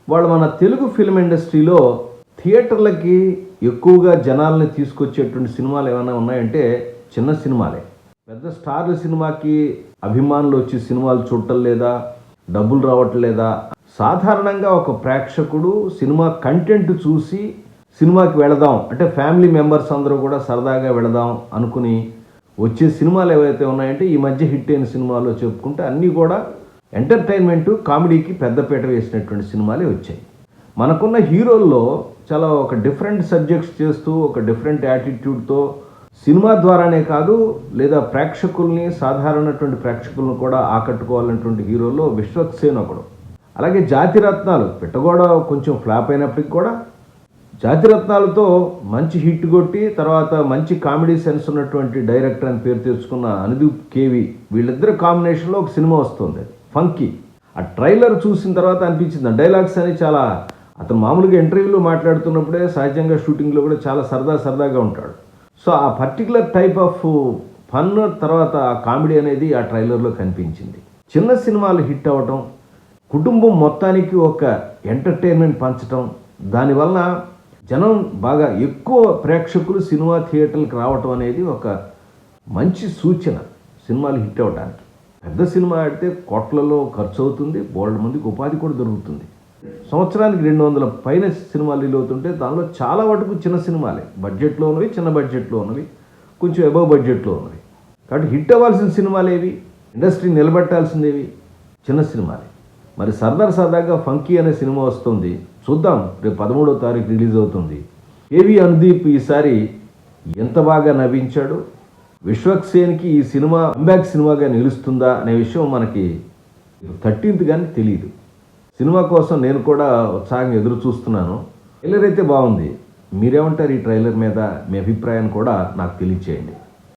వాళ్ళు మన తెలుగు ఫిల్మ్ ఇండస్ట్రీలో థియేటర్లకి ఎక్కువగా జనాల్ని తీసుకొచ్చేటువంటి సినిమాలు ఏమైనా ఉన్నాయంటే చిన్న సినిమాలే. పెద్ద స్టార్ల సినిమాకి అభిమానులు వచ్చి సినిమాలు చూడటం లేదా, డబ్బులు రావట్లేదా? సాధారణంగా ఒక ప్రేక్షకుడు సినిమా కంటెంట్ చూసి సినిమాకి వెళదాం అంటే ఫ్యామిలీ మెంబర్స్ అందరూ కూడా సరదాగా వెళదాం అనుకుని వచ్చే సినిమాలు ఏవైతే ఉన్నాయంటే ఈ మధ్య హిట్ అయిన సినిమాలు చెప్పుకుంటే అన్నీ కూడా ఎంటర్టైన్మెంటు, కామెడీకి పెద్దపీట వేసినటువంటి సినిమాలే వచ్చాయి. మనకున్న హీరోల్లో చాలా ఒక డిఫరెంట్ సబ్జెక్ట్స్ చేస్తూ ఒక డిఫరెంట్ యాటిట్యూడ్తో సినిమా ద్వారానే కాదు లేదా ప్రేక్షకుల్ని, సాధారణటువంటి ప్రేక్షకులను కూడా ఆకట్టుకోవాలన్నటువంటి హీరోల్లో విశ్వక్సేన్ ఒకడు. అలాగే జాతిరత్నాలు పిట్టగోడ కొంచెం ఫ్లాప్ అయినప్పటికీ కూడా జాతిరత్నాలతో మంచి హిట్ కొట్టి తర్వాత మంచి కామెడీ సెన్స్ ఉన్నటువంటి డైరెక్టర్ అని పేరు తెచ్చుకున్న అనుదీప్ కేవి, వీళ్ళిద్దరు కాంబినేషన్లో ఒక సినిమా వస్తుంది, ఫంకీ. ఆ ట్రైలర్ చూసిన తర్వాత అనిపించింది డైలాగ్స్ అని చాలా, అతను మామూలుగా ఇంటర్వ్యూలో మాట్లాడుతున్నప్పుడే సహజంగా షూటింగ్లో కూడా చాలా సరదాగా ఉంటాడు. సో ఆ పర్టికులర్ టైప్ ఆఫ్ ఫన్ తర్వాత ఆ కామెడీ అనేది ఆ ట్రైలర్లో కనిపించింది. చిన్న సినిమాలు హిట్ అవ్వటం, కుటుంబం మొత్తానికి ఒక ఎంటర్టైన్మెంట్ పంచటం, దానివల్ల జనం బాగా ఎక్కువ ప్రేక్షకులు సినిమా థియేటర్లకు రావటం అనేది ఒక మంచి సూచన సినిమాలు హిట్ అవ్వడానికి. పెద్ద సినిమా ఆడితే కోట్లలో ఖర్చు అవుతుంది, బోల్డ్ మందికి ఉపాధి కూడా దొరుకుతుంది. సంవత్సరానికి 200 పైన సినిమాలు రిలీజ్ అవుతుంటే దానిలో చాలా వరకు చిన్న సినిమాలే, బడ్జెట్లో ఉన్నవి, చిన్న బడ్జెట్లో ఉన్నవి, కొంచెం అబవ్ బడ్జెట్లో ఉన్నవి. కాబట్టి హిట్ అవ్వాల్సిన సినిమాలు ఏవి, ఇండస్ట్రీ నిలబెట్టాల్సిందేవి, చిన్న సినిమాలే. మరి సరదాగా ఫంకీ అనే సినిమా వస్తుంది, చూద్దాం. రేపు 13వ తారీఖు రిలీజ్ అవుతుంది. కేవి అనుదీప్ ఈసారి ఎంత బాగా నవ్వించాడు, విశ్వక్సేన్కి ఈ సినిమా కంబ్యాక్ సినిమాగా నిలుస్తుందా అనే విషయం మనకి 13th కానీ తెలియదు. సినిమా కోసం నేను కూడా ఉత్సాహంగా ఎదురు చూస్తున్నాను. ట్రైలర్ అయితే బాగుంది. మీరేమంటారు ఈ ట్రైలర్ మీద? మీ అభిప్రాయాన్ని కూడా నాకు తెలియచేయండి.